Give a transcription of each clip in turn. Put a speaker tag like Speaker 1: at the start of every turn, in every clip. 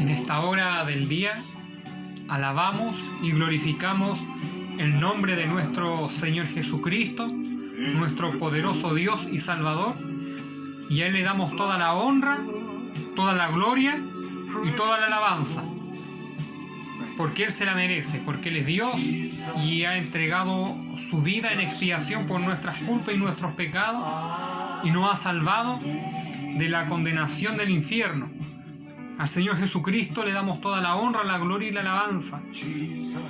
Speaker 1: En esta hora del día alabamos y glorificamos el nombre de nuestro Señor Jesucristo, nuestro poderoso Dios y Salvador, y a Él le damos toda la honra, toda la gloria y toda la alabanza, porque Él se la merece, porque Él es Dios y ha entregado su vida en expiación por nuestras culpas y nuestros pecados y nos ha salvado de la condenación del infierno. Al Señor Jesucristo le damos toda la honra, la gloria y la alabanza,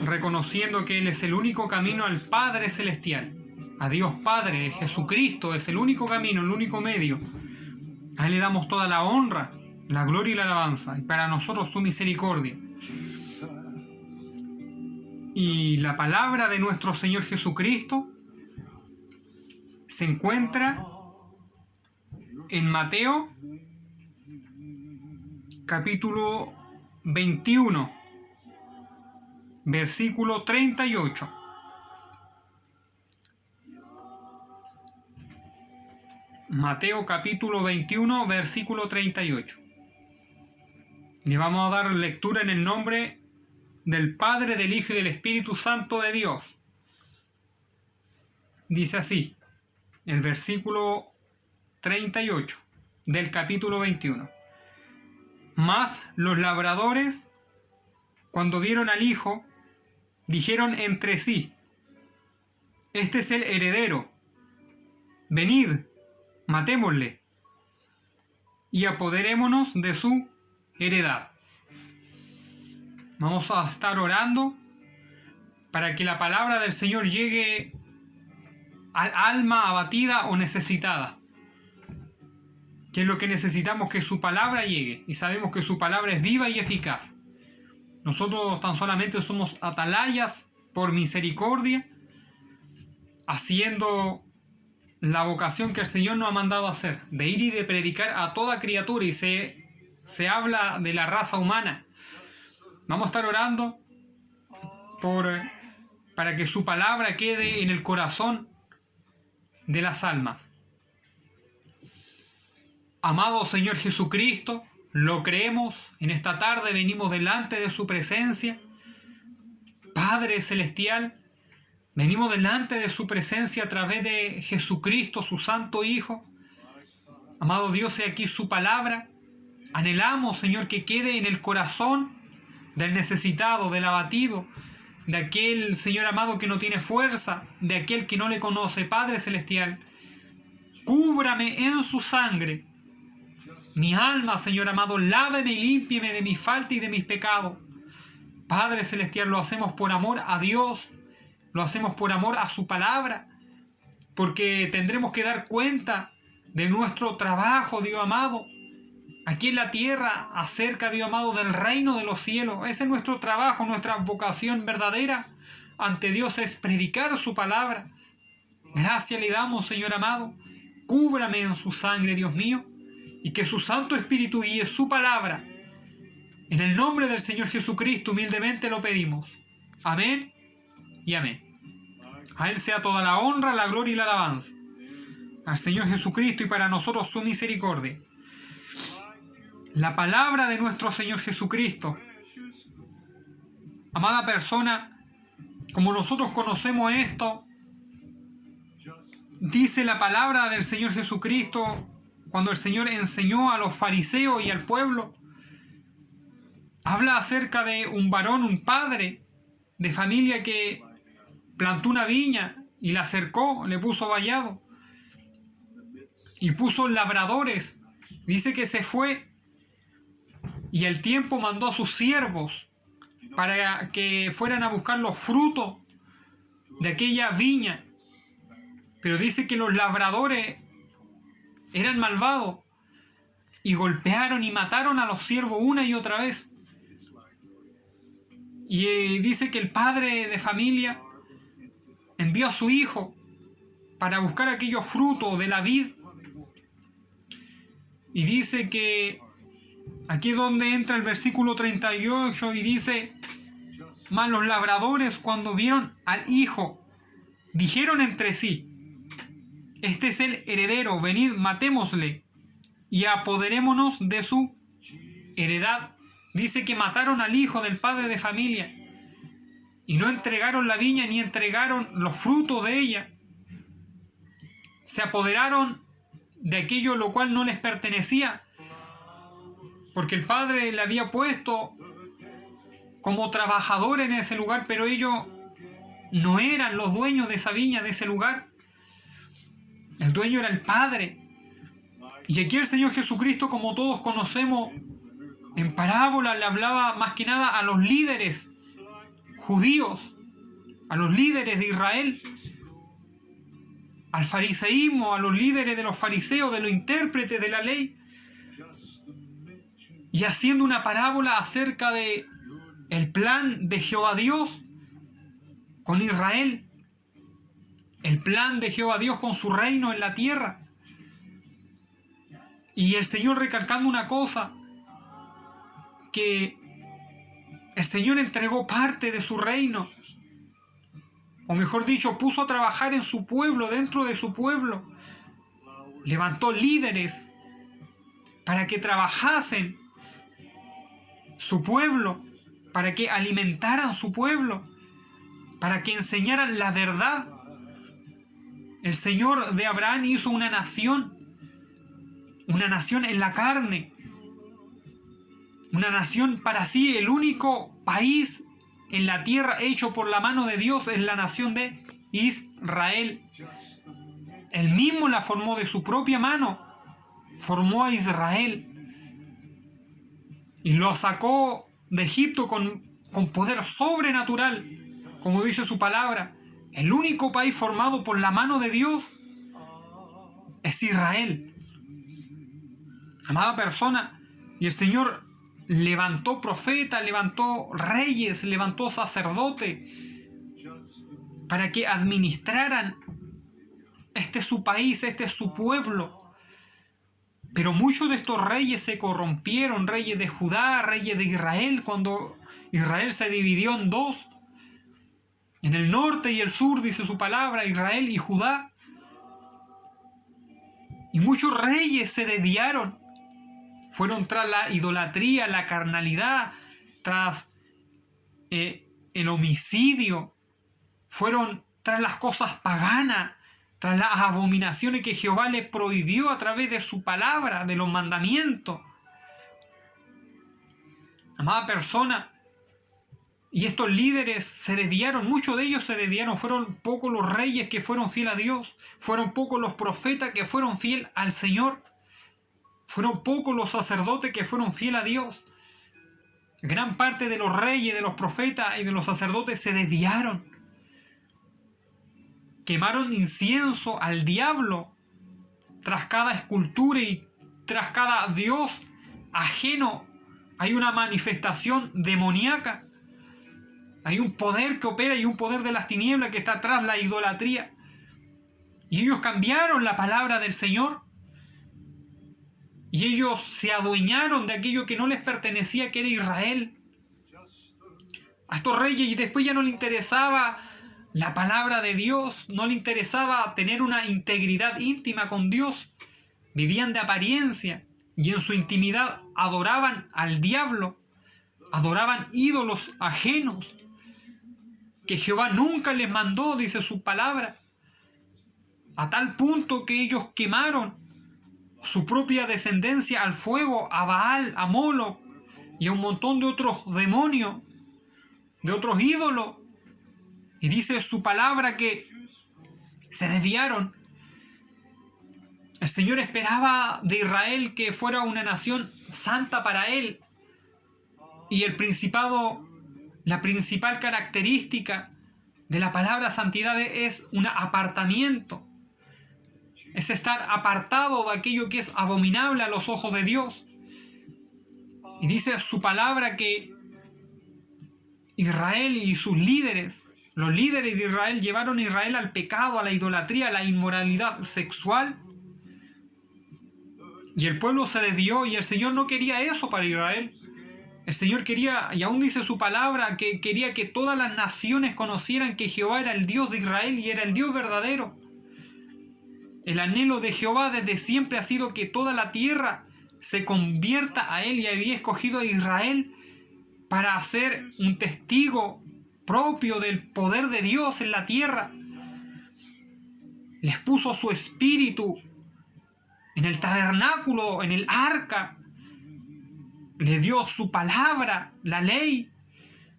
Speaker 1: reconociendo que Él es el único camino al Padre Celestial. A Dios Padre, Jesucristo es el único camino, el único medio. A Él le damos toda la honra, la gloria y la alabanza, y para nosotros su misericordia. Y la palabra de nuestro Señor Jesucristo se encuentra en Mateo capítulo 21, versículo 38. Mateo capítulo 21, versículo 38. Le vamos a dar lectura en el nombre del Padre, del Hijo y del Espíritu Santo de Dios. Dice así, el versículo 38 del capítulo 21. Mas los labradores, cuando vieron al Hijo, dijeron entre sí: Este es el heredero, venid, matémosle, y apoderémonos de su heredad. Vamos a estar orando para que la palabra del Señor llegue al alma abatida o necesitada. Que es lo que necesitamos, que su palabra llegue. Y sabemos que su palabra es viva y eficaz. Nosotros tan solamente somos atalayas por misericordia, haciendo la vocación que el Señor nos ha mandado a hacer, de ir y de predicar a toda criatura, y se habla de la raza humana. Vamos a estar orando para que su palabra quede en el corazón de las almas. Amado Señor Jesucristo, lo creemos, en esta tarde venimos delante de su presencia. Padre Celestial, venimos delante de su presencia a través de Jesucristo, su Santo Hijo. Amado Dios, he aquí su palabra. Anhelamos, Señor, que quede en el corazón del necesitado, del abatido, de aquel, Señor amado, que no tiene fuerza, de aquel que no le conoce. Padre Celestial, cúbrame en su sangre. Mi alma, Señor amado, láveme y límpieme de mi falta y de mis pecados. Padre Celestial, lo hacemos por amor a Dios, lo hacemos por amor a su palabra, porque tendremos que dar cuenta de nuestro trabajo, Dios amado, aquí en la tierra, acerca, Dios amado, del reino de los cielos. Ese es nuestro trabajo, nuestra vocación verdadera ante Dios es predicar su palabra. Gracias le damos, Señor amado. Cúbrame en su sangre, Dios mío, y que su Santo Espíritu guíe su palabra. En el nombre del Señor Jesucristo humildemente lo pedimos. Amén y amén. A Él sea toda la honra, la gloria y la alabanza. Al Señor Jesucristo y para nosotros su misericordia. La palabra de nuestro Señor Jesucristo. Amada persona, como nosotros conocemos esto, dice la palabra del Señor Jesucristo cuando el Señor enseñó a los fariseos y al pueblo. Habla acerca de un varón, un padre de familia que plantó una viña y la cercó, le puso vallado y puso labradores. Dice que se fue y al tiempo mandó a sus siervos para que fueran a buscar los frutos de aquella viña. Pero dice que los labradores eran malvados y golpearon y mataron a los siervos una y otra vez. Y dice que el padre de familia envió a su hijo para buscar aquellos frutos de la vid. Y dice que aquí es donde entra el versículo 38 y dice: Mas los labradores, cuando vieron al hijo, dijeron entre sí: Este es el heredero, venid, matémosle y apoderémonos de su heredad. Dice que mataron al hijo del padre de familia y no entregaron la viña ni entregaron los frutos de ella. Se apoderaron de aquello lo cual no les pertenecía, porque el padre le había puesto como trabajador en ese lugar, pero ellos no eran los dueños de esa viña, de ese lugar. El dueño era el Padre. Y aquí el Señor Jesucristo, como todos conocemos, en parábola le hablaba más que nada a los líderes judíos, a los líderes de Israel, al fariseísmo, a los líderes de los fariseos, de los intérpretes de la ley, y haciendo una parábola acerca de el plan de Jehová Dios con Israel, el plan de Jehová Dios con su reino en la tierra. Y el Señor recalcando una cosa, que el Señor entregó parte de su reino, o mejor dicho, puso a trabajar en su pueblo, dentro de su pueblo. Levantó líderes para que trabajasen su pueblo, para que alimentaran su pueblo, para que enseñaran la verdad. El Señor de Abraham hizo una nación en la carne, una nación para sí. El único país en la tierra hecho por la mano de Dios es la nación de Israel. Él mismo la formó de su propia mano, formó a Israel y lo sacó de Egipto con poder sobrenatural, como dice su palabra. El único país formado por la mano de Dios es Israel. Amada persona, y el Señor levantó profetas, levantó reyes, levantó sacerdotes para que administraran este es su país, este es su pueblo. Pero muchos de estos reyes se corrompieron, reyes de Judá, reyes de Israel, cuando Israel se dividió en dos, en el norte y el sur, dice su palabra, Israel y Judá. Y muchos reyes se desviaron, fueron tras la idolatría, la carnalidad, tras el homicidio, fueron tras las cosas paganas, tras las abominaciones que Jehová le prohibió a través de su palabra, de los mandamientos. Amada persona, y estos líderes se desviaron, muchos de ellos se desviaron. Fueron pocos los reyes que fueron fieles a Dios, fueron pocos los profetas que fueron fieles al Señor, fueron pocos los sacerdotes que fueron fieles a Dios. Gran parte de los reyes, de los profetas y de los sacerdotes se desviaron. Quemaron incienso al diablo tras cada escultura y tras cada dios ajeno. Hay una manifestación demoníaca. Hay un poder que opera y un poder de las tinieblas que está tras la idolatría. Y ellos cambiaron la palabra del Señor. Y ellos se adueñaron de aquello que no les pertenecía, que era Israel. A estos reyes, y después ya no les interesaba la palabra de Dios, no les interesaba tener una integridad íntima con Dios. Vivían de apariencia y en su intimidad adoraban al diablo, adoraban ídolos ajenos que Jehová nunca les mandó, dice su palabra, a tal punto que ellos quemaron su propia descendencia al fuego, a Baal, a Moloch y a un montón de otros demonios, de otros ídolos. Y dice su palabra que se desviaron. El Señor esperaba de Israel que fuera una nación santa para Él. Y la principal característica de la palabra santidad es un apartamiento. Es estar apartado de aquello que es abominable a los ojos de Dios. Y dice su palabra que Israel y sus líderes, los líderes de Israel, llevaron a Israel al pecado, a la idolatría, a la inmoralidad sexual. Y el pueblo se desvió y el Señor no quería eso para Israel. El Señor quería, y aún dice su palabra, que quería que todas las naciones conocieran que Jehová era el Dios de Israel y era el Dios verdadero. El anhelo de Jehová desde siempre ha sido que toda la tierra se convierta a Él, y había escogido a Israel para ser un testigo propio del poder de Dios en la tierra. Les puso su espíritu en el tabernáculo, en el arca. Les dio su palabra, la ley.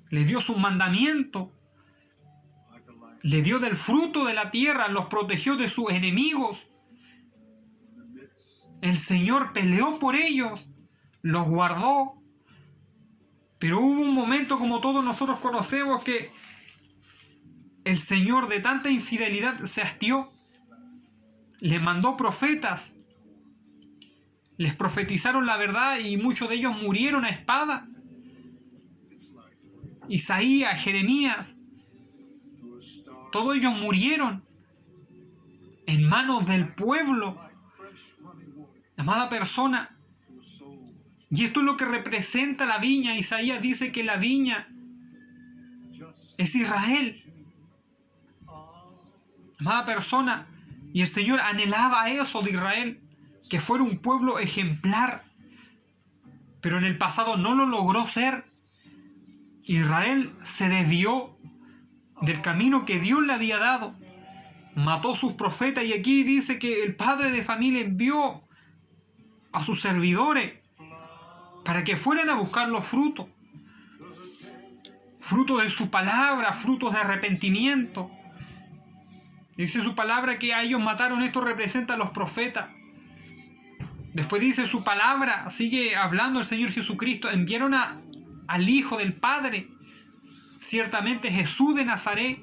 Speaker 1: Les dio su mandamiento. Les dio del fruto de la tierra. Los protegió de sus enemigos. El Señor peleó por ellos. Los guardó. Pero hubo un momento, como todos nosotros conocemos, que el Señor de tanta infidelidad se hastió. Les mandó profetas. Les profetizaron la verdad y muchos de ellos murieron a espada. Isaías, Jeremías, todos ellos murieron en manos del pueblo. Amada persona, y esto es lo que representa la viña. Isaías dice que la viña es Israel. Amada persona, y el Señor anhelaba eso de Israel, que fuera un pueblo ejemplar, pero en el pasado no lo logró ser. Israel se desvió del camino que Dios le había dado, mató a sus profetas, y aquí dice que el padre de familia envió a sus servidores para que fueran a buscar los frutos de su palabra, frutos de arrepentimiento. Dice su palabra que a ellos mataron. Esto representa a los profetas. Después dice su palabra, sigue hablando el Señor Jesucristo, enviaron al Hijo del Padre, ciertamente Jesús de Nazaret.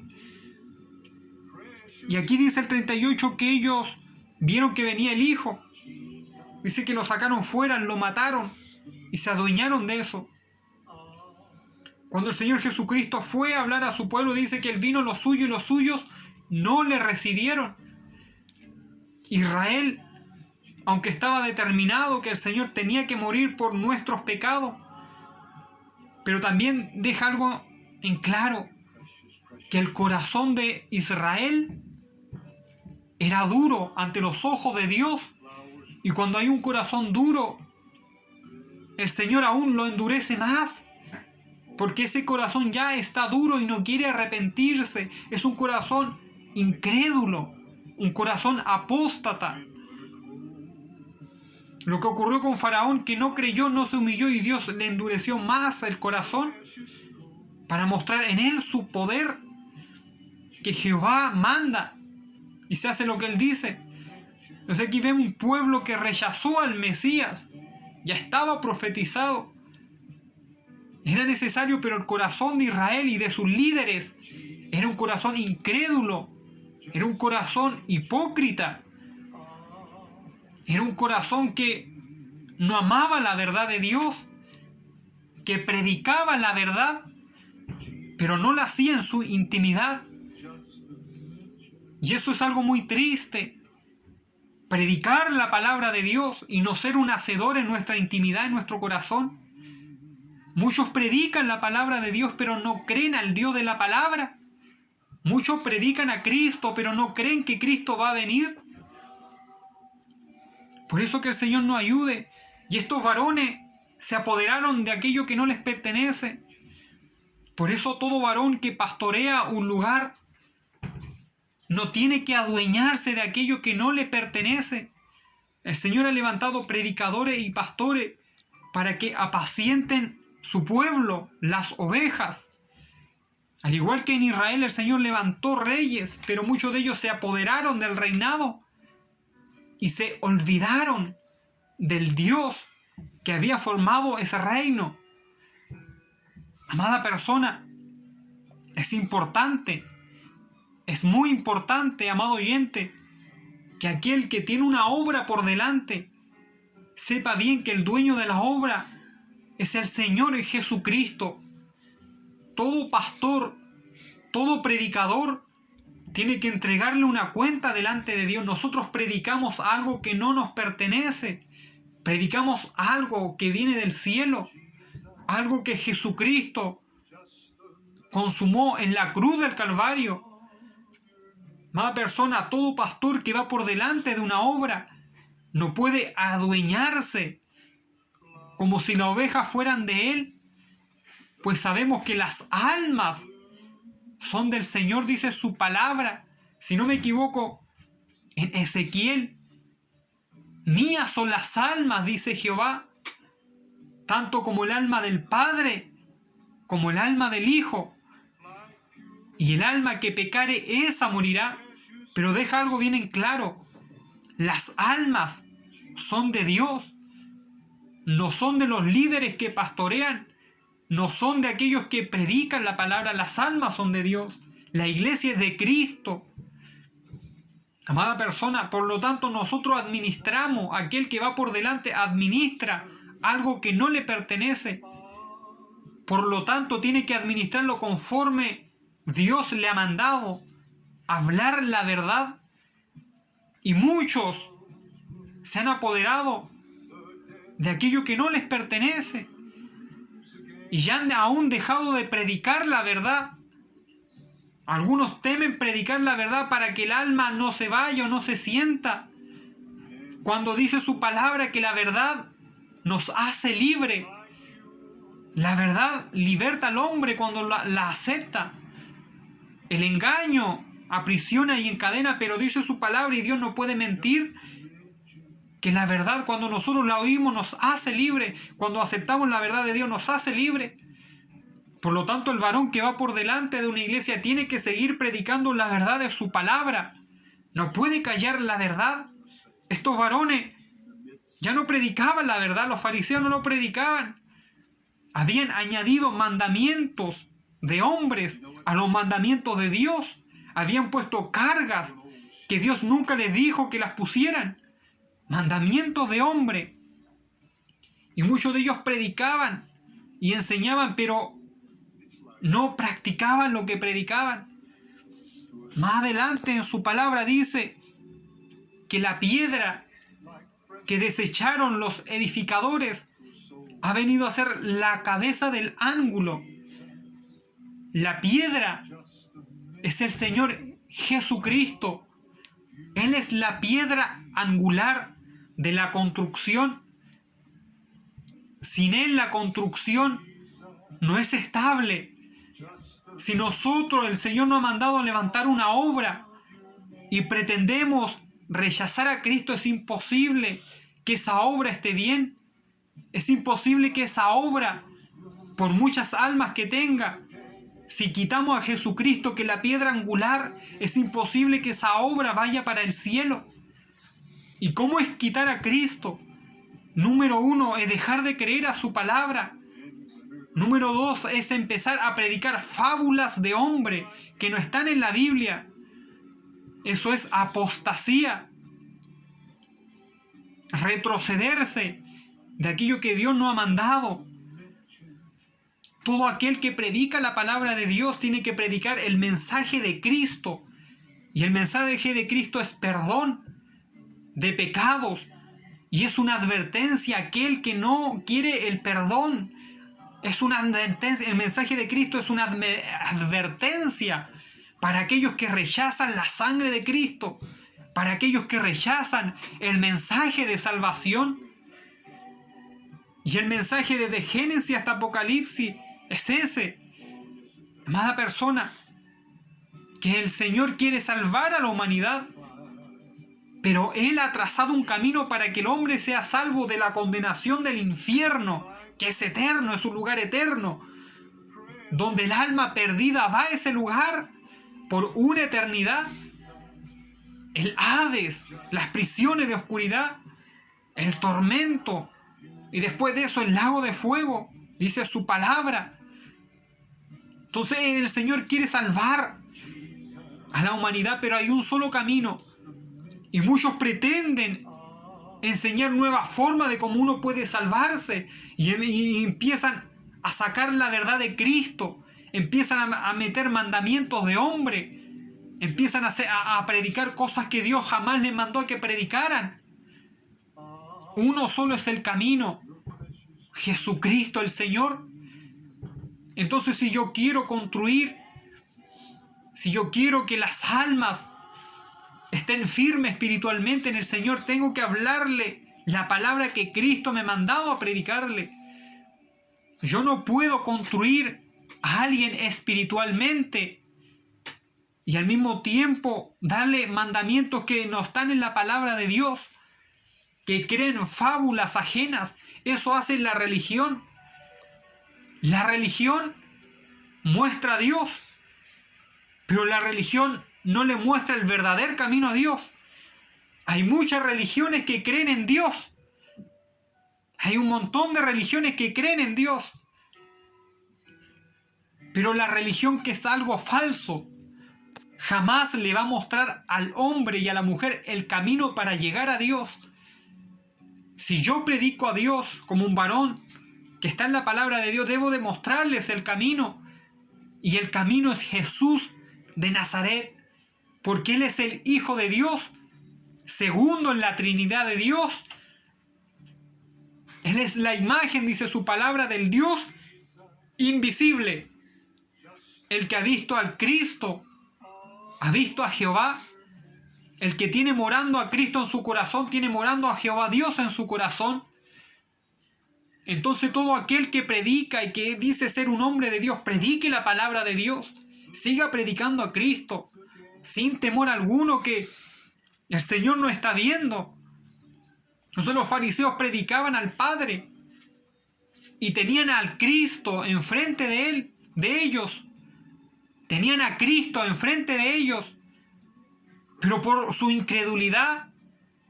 Speaker 1: Y aquí dice el 38 que ellos vieron que venía el Hijo. Dice que lo sacaron fuera, lo mataron y se adueñaron de eso. Cuando el Señor Jesucristo fue a hablar a su pueblo, dice que Él vino lo suyo y los suyos no le recibieron. Israel, aunque estaba determinado que el Señor tenía que morir por nuestros pecados, pero también deja algo en claro, que el corazón de Israel era duro ante los ojos de Dios. Y cuando hay un corazón duro, el Señor aún lo endurece más, porque ese corazón ya está duro y no quiere arrepentirse. Es un corazón incrédulo, un corazón apóstata. Lo que ocurrió con Faraón, que no creyó, no se humilló, y Dios le endureció más el corazón para mostrar en él su poder, que Jehová manda y se hace lo que Él dice. Entonces aquí vemos un pueblo que rechazó al Mesías. Ya estaba profetizado. Era necesario, pero el corazón de Israel y de sus líderes era un corazón incrédulo. Era un corazón hipócrita. Era un corazón que no amaba la verdad de Dios, que predicaba la verdad, pero no la hacía en su intimidad. Y eso es algo muy triste. Predicar la palabra de Dios y no ser un hacedor en nuestra intimidad, en nuestro corazón. Muchos predican la palabra de Dios, pero no creen al Dios de la palabra. Muchos predican a Cristo, pero no creen que Cristo va a venir. Por eso que el Señor nos ayude. Y estos varones se apoderaron de aquello que no les pertenece. Por eso todo varón que pastorea un lugar no tiene que adueñarse de aquello que no le pertenece. El Señor ha levantado predicadores y pastores para que apacienten su pueblo, las ovejas. Al igual que en Israel, el Señor levantó reyes, pero muchos de ellos se apoderaron del reinado y se olvidaron del Dios que había formado ese reino. Amada persona, es importante, es muy importante, amado oyente, que aquel que tiene una obra por delante sepa bien que el dueño de la obra es el Señor Jesucristo. Todo pastor, todo predicador tiene que entregarle una cuenta delante de Dios. Nosotros predicamos algo que no nos pertenece. Predicamos algo que viene del cielo. Algo que Jesucristo consumó en la cruz del Calvario. Amada persona, todo pastor que va por delante de una obra no puede adueñarse como si las ovejas fueran de él, pues sabemos que las almas son del Señor, dice su palabra. Si no me equivoco, en Ezequiel, mías son las almas, dice Jehová, tanto como el alma del Padre, como el alma del Hijo. Y el alma que pecare, esa morirá. Pero deja algo bien en claro. Las almas son de Dios. No son de los líderes que pastorean. No son de aquellos que predican la palabra. Las almas son de Dios. La iglesia es de Cristo. Amada persona, por lo tanto nosotros administramos. Aquel que va por delante administra algo que no le pertenece. Por lo tanto tiene que administrarlo conforme Dios le ha mandado, hablar la verdad. Y muchos se han apoderado de aquello que no les pertenece y ya han aún dejado de predicar la verdad. Algunos temen predicar la verdad para que el alma no se vaya o no se sienta, cuando dice su palabra que la verdad nos hace libre. La verdad liberta al hombre cuando la acepta. El engaño aprisiona y encadena, pero dice su palabra, y Dios no puede mentir, que la verdad cuando nosotros la oímos nos hace libre. Cuando aceptamos la verdad de Dios nos hace libre. Por lo tanto, el varón que va por delante de una iglesia tiene que seguir predicando la verdad de su palabra. No puede callar la verdad. Estos varones ya no predicaban la verdad, los fariseos no lo predicaban. Habían añadido mandamientos de hombres a los mandamientos de Dios. Habían puesto cargas que Dios nunca les dijo que las pusieran. Mandamientos de hombre. Y muchos de ellos predicaban y enseñaban, pero no practicaban lo que predicaban. Más adelante en su palabra dice que la piedra que desecharon los edificadores ha venido a ser la cabeza del ángulo. La piedra es el Señor Jesucristo. Él es la piedra angular de la construcción. Sin Él la construcción no es estable. Si nosotros, el Señor nos ha mandado a levantar una obra y pretendemos rechazar a Cristo, es imposible que esa obra esté bien. Es imposible que esa obra, por muchas almas que tenga, si quitamos a Jesucristo, que es la piedra angular, es imposible que esa obra vaya para el cielo. ¿Y cómo es quitar a Cristo? Número 1 es dejar de creer a su palabra. Número 2 es empezar a predicar fábulas de hombre que no están en la Biblia. Eso es apostasía. Retrocederse de aquello que Dios no ha mandado. Todo aquel que predica la palabra de Dios tiene que predicar el mensaje de Cristo. Y el mensaje de Cristo es perdón de pecados. Y es una advertencia a aquel que no quiere el perdón. Es una advertencia. El mensaje de Cristo es una advertencia para aquellos que rechazan la sangre de Cristo. Para aquellos que rechazan el mensaje de salvación. Y el mensaje desde Génesis hasta Apocalipsis es ese. Amada persona, que el Señor quiere salvar a la humanidad, pero Él ha trazado un camino para que el hombre sea salvo de la condenación del infierno, que es eterno, es un lugar eterno, donde el alma perdida va a ese lugar por una eternidad. El Hades, las prisiones de oscuridad, el tormento, y después de eso el lago de fuego, dice su palabra. Entonces el Señor quiere salvar a la humanidad, pero hay un solo camino. Y muchos pretenden enseñar nuevas formas de cómo uno puede salvarse. Y empiezan a sacar la verdad de Cristo. Empiezan a meter mandamientos de hombre. Empiezan a predicar cosas que Dios jamás les mandó a que predicaran. Uno solo es el camino. Jesucristo el Señor. Entonces, si yo quiero construir, si yo quiero que las almas estén firmes espiritualmente en el Señor, tengo que hablarle la palabra que Cristo me ha mandado a predicarle. Yo no puedo construir a alguien espiritualmente y al mismo tiempo darle mandamientos que no están en la palabra de Dios, que creen fábulas ajenas. Eso hace la religión. La religión muestra a Dios, pero la religión no le muestra el verdadero camino a Dios. Hay muchas religiones que creen en Dios. Hay un montón de religiones que creen en Dios. Pero la religión, que es algo falso, jamás le va a mostrar al hombre y a la mujer el camino para llegar a Dios. Si yo predico a Dios como un varón que está en la palabra de Dios, debo demostrarles el camino. Y el camino es Jesús de Nazaret, porque Él es el Hijo de Dios, segundo en la Trinidad de Dios. Él es la imagen, dice su palabra, del Dios invisible. El que ha visto al Cristo, ha visto a Jehová. El que tiene morando a Cristo en su corazón, tiene morando a Jehová Dios en su corazón. Entonces todo aquel que predica y que dice ser un hombre de Dios, predique la palabra de Dios. Siga predicando a Cristo, sin temor alguno, que el Señor no está viendo. Entonces los fariseos predicaban al Padre y tenían al Cristo enfrente de ellos. Tenían a Cristo enfrente de ellos, pero por su incredulidad,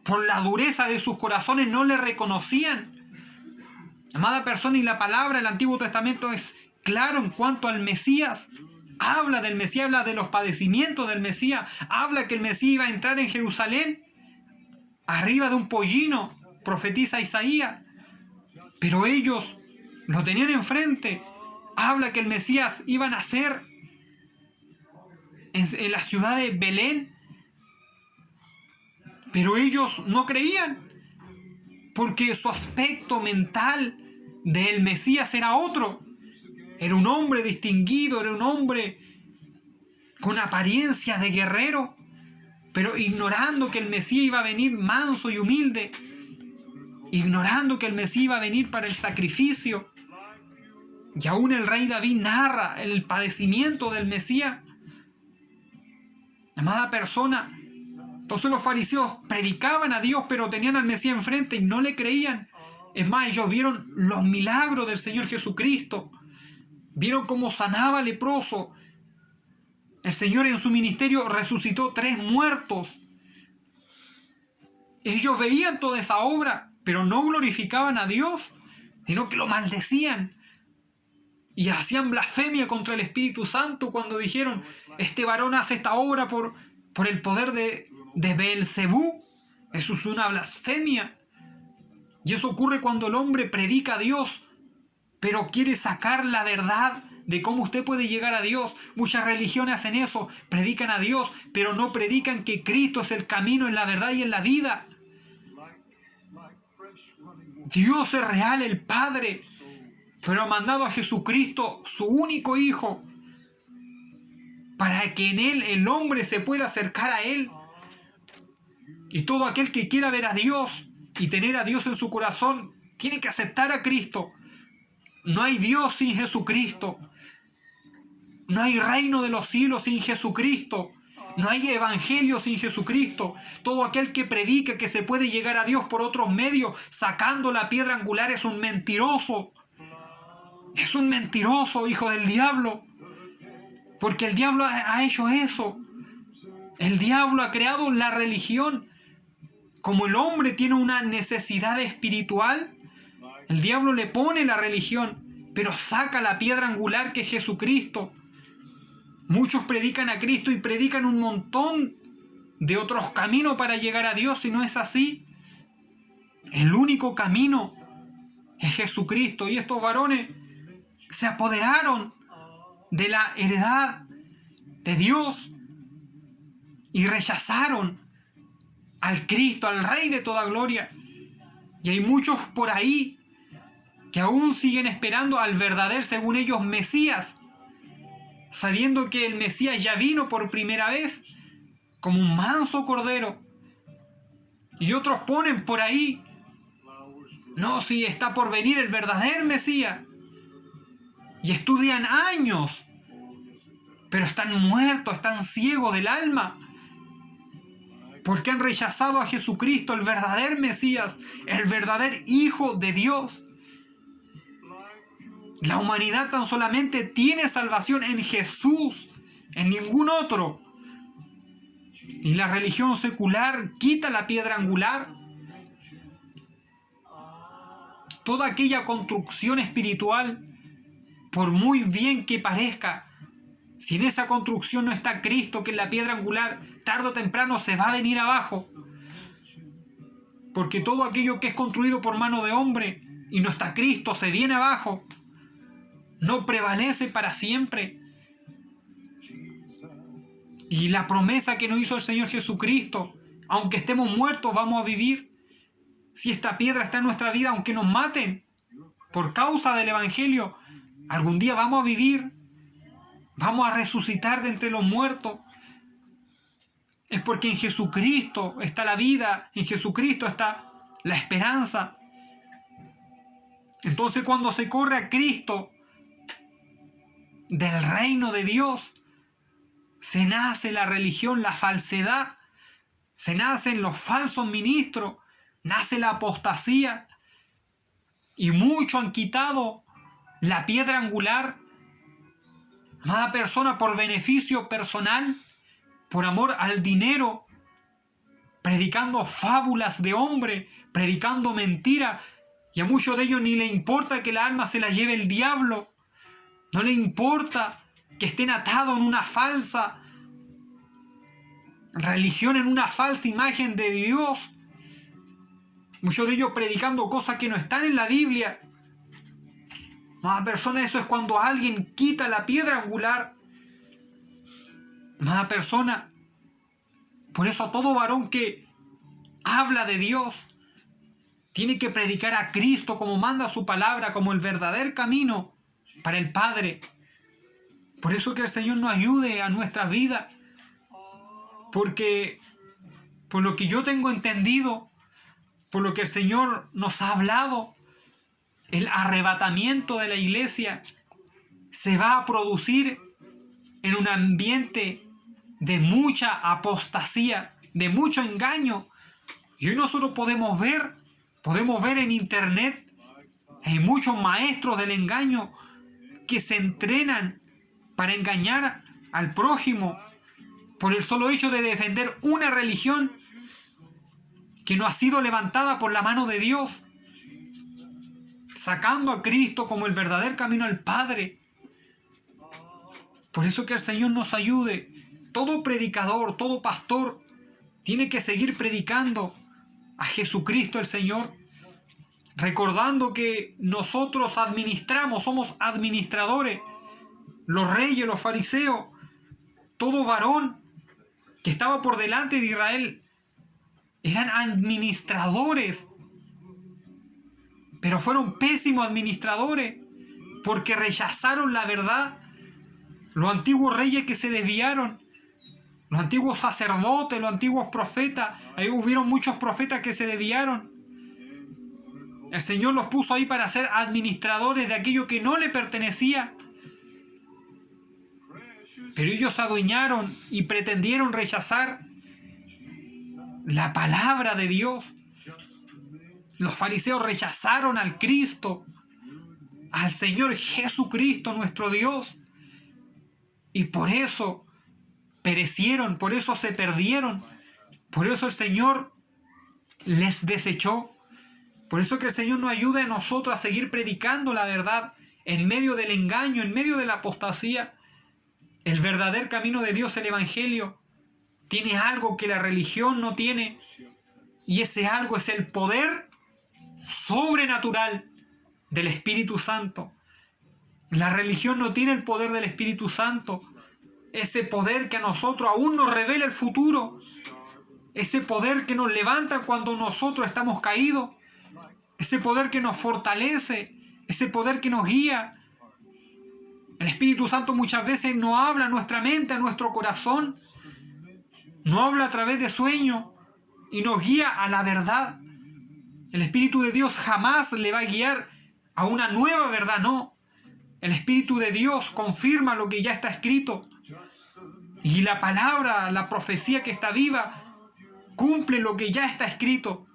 Speaker 1: por la dureza de sus corazones, no le reconocían. Amada persona, y la palabra del Antiguo Testamento es claro en cuanto al Mesías. Habla del Mesías, habla de los padecimientos del Mesías, habla que el Mesías iba a entrar en Jerusalén arriba de un pollino, profetiza Isaías, pero ellos lo tenían enfrente. Habla que el Mesías iba a nacer en la ciudad de Belén, pero ellos no creían, porque su aspecto mental del Mesías era otro. Era un hombre distinguido, era un hombre con apariencia de guerrero, pero ignorando que el Mesías iba a venir manso y humilde, ignorando que el Mesías iba a venir para el sacrificio. Y aún el rey David narra el padecimiento del Mesías. Amada persona, entonces los fariseos predicaban a Dios, pero tenían al Mesías enfrente y no le creían. Es más, ellos vieron los milagros del Señor Jesucristo. Vieron cómo sanaba leproso. El Señor en su ministerio resucitó 3 muertos. Ellos veían toda esa obra, pero no glorificaban a Dios, sino que lo maldecían. Y hacían blasfemia contra el Espíritu Santo cuando dijeron: este varón hace esta obra por el poder de Beelzebú. Eso es una blasfemia. Y eso ocurre cuando el hombre predica a Dios, pero quiere sacar la verdad de cómo usted puede llegar a Dios. Muchas religiones hacen eso, predican a Dios, pero no predican que Cristo es el camino, en la verdad y en la vida. Dios es real, el Padre, pero ha mandado a Jesucristo, su único Hijo, para que en Él el hombre se pueda acercar a Él. Y todo aquel que quiera ver a Dios y tener a Dios en su corazón, tiene que aceptar a Cristo. No hay Dios sin Jesucristo. No hay reino de los cielos sin Jesucristo. No hay evangelio sin Jesucristo. Todo aquel que predica que se puede llegar a Dios por otros medios, sacando la piedra angular, es un mentiroso. Es un mentiroso, hijo del diablo. Porque el diablo ha hecho eso. El diablo ha creado la religión. Como el hombre tiene una necesidad espiritual, el diablo le pone la religión, pero saca la piedra angular que es Jesucristo. Muchos predican a Cristo y predican un montón de otros caminos para llegar a Dios, y no es así. El único camino es Jesucristo, y estos varones se apoderaron de la heredad de Dios y rechazaron al Cristo, al Rey de toda gloria. Y hay muchos por ahí que aún siguen esperando al verdadero, según ellos, Mesías, sabiendo que el Mesías ya vino por primera vez como un manso cordero. Y otros ponen por ahí: no, si está por venir el verdadero Mesías. y estudian años, pero están muertos, están ciegos del alma, porque han rechazado a Jesucristo, el verdadero Mesías, el verdadero Hijo de Dios. La humanidad tan solamente tiene salvación en Jesús, en ningún otro. Y la religión secular quita la piedra angular. Toda aquella construcción espiritual, por muy bien que parezca, si en esa construcción no está Cristo, que es la piedra angular, tarde o temprano se va a venir abajo. Porque todo aquello que es construido por mano de hombre y no está Cristo, se viene abajo. No prevalece para siempre. Y la promesa que nos hizo el Señor Jesucristo, aunque estemos muertos, vamos a vivir. Si esta piedra está en nuestra vida, aunque nos maten por causa del Evangelio, algún día vamos a vivir. Vamos a resucitar de entre los muertos. Es porque en Jesucristo está la vida, en Jesucristo está la esperanza. Entonces, cuando se corre a Cristo del reino de Dios, se nace la religión, la falsedad, se nacen los falsos ministros, nace la apostasía, y muchos han quitado la piedra angular. Amada persona, por beneficio personal, por amor al dinero, predicando fábulas de hombre, predicando mentira, y a muchos de ellos ni le importa que la alma se la lleve el diablo, no le importa que estén atados en una falsa religión, en una falsa imagen de Dios. Muchos de ellos predicando cosas que no están en la Biblia. Amada persona, eso es cuando alguien quita la piedra angular. Amada persona, por eso todo varón que habla de Dios tiene que predicar a Cristo como manda su palabra, como el verdadero camino para el Padre. Por eso que el Señor nos ayude a nuestra vida, porque por lo que yo tengo entendido, por lo que el Señor nos ha hablado, el arrebatamiento de la iglesia se va a producir en un ambiente de mucha apostasía, de mucho engaño. Y hoy nosotros podemos ver en internet, hay muchos maestros del engaño que se entrenan para engañar al prójimo por el solo hecho de defender una religión que no ha sido levantada por la mano de Dios, sacando a Cristo como el verdadero camino al Padre. Por eso que el Señor nos ayude. Todo predicador, todo pastor tiene que seguir predicando a Jesucristo el Señor, recordando que nosotros administramos, somos administradores, los reyes, los fariseos, todo varón que estaba por delante de Israel eran administradores, pero fueron pésimos administradores porque rechazaron la verdad. Los antiguos reyes que se desviaron, los antiguos sacerdotes, los antiguos profetas, ahí hubieron muchos profetas que se desviaron. El Señor los puso ahí para ser administradores de aquello que no le pertenecía. Pero ellos se adueñaron y pretendieron rechazar la palabra de Dios. Los fariseos rechazaron al Cristo, al Señor Jesucristo, nuestro Dios. Y por eso perecieron, por eso se perdieron. Por eso el Señor les desechó. Por eso que el Señor nos ayude a nosotros a seguir predicando la verdad en medio del engaño, en medio de la apostasía. El verdadero camino de Dios, el Evangelio, tiene algo que la religión no tiene. Y ese algo es el poder sobrenatural del Espíritu Santo. La religión no tiene el poder del Espíritu Santo. Ese poder que a nosotros aún nos revela el futuro. Ese poder que nos levanta cuando nosotros estamos caídos. Ese poder que nos fortalece. Ese poder que nos guía. El Espíritu Santo muchas veces no habla a nuestra mente, a nuestro corazón. No habla a través de sueños y nos guía a la verdad. El Espíritu de Dios jamás le va a guiar a una nueva verdad, no. El Espíritu de Dios confirma lo que ya está escrito. Y la palabra, la profecía que está viva, cumple lo que ya está escrito.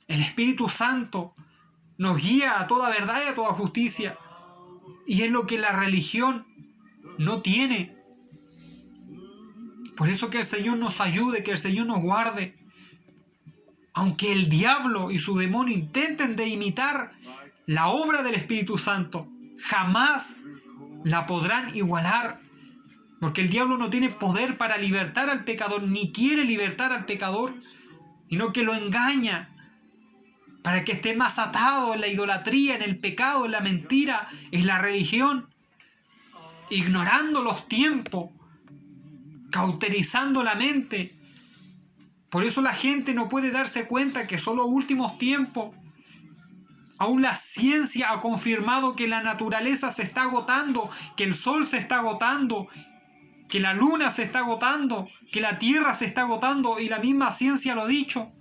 Speaker 1: El Espíritu Santo nos guía a toda verdad y a toda justicia. Y es lo que la religión no tiene. Por eso que el Señor nos ayude, que el Señor nos guarde. Aunque el diablo y su demonio intenten de imitar la obra del Espíritu Santo, jamás la podrán igualar. Porque el diablo no tiene poder para libertar al pecador, ni quiere libertar al pecador, sino que lo engaña para que esté más atado en la idolatría, en el pecado, en la mentira, en la religión, ignorando los tiempos, cauterizando la mente. Por eso la gente no puede darse cuenta que son los últimos tiempos. Aún la ciencia ha confirmado que la naturaleza se está agotando, que el sol se está agotando, que la luna se está agotando, que la tierra se está agotando, y la misma ciencia lo ha dicho.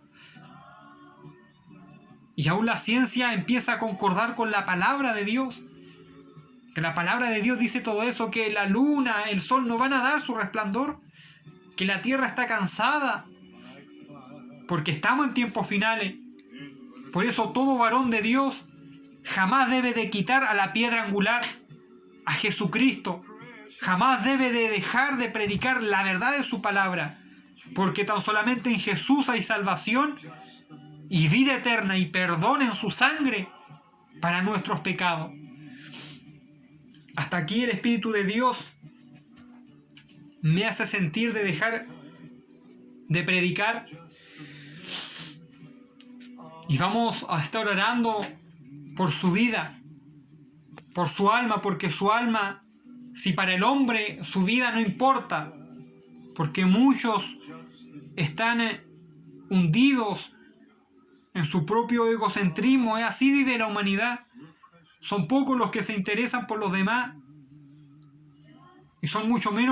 Speaker 1: Y aún la ciencia empieza a concordar con la palabra de Dios. Que la palabra de Dios dice todo eso, que la luna, el sol no van a dar su resplandor, que la tierra está cansada, porque estamos en tiempos finales. Por eso todo varón de Dios jamás debe de quitar a la piedra angular, a Jesucristo. Jamás debe de dejar de predicar la verdad de su palabra, porque tan solamente en Jesús hay salvación y vida eterna y perdón en su sangre para nuestros pecados. Hasta aquí el Espíritu de Dios me hace sentir de dejar de predicar. Y vamos a estar orando por su vida, por su alma, porque su alma, si para el hombre su vida no importa, porque muchos están hundidos en su propio egocentrismo, así vive la humanidad. Son pocos los que se interesan por los demás y son mucho menos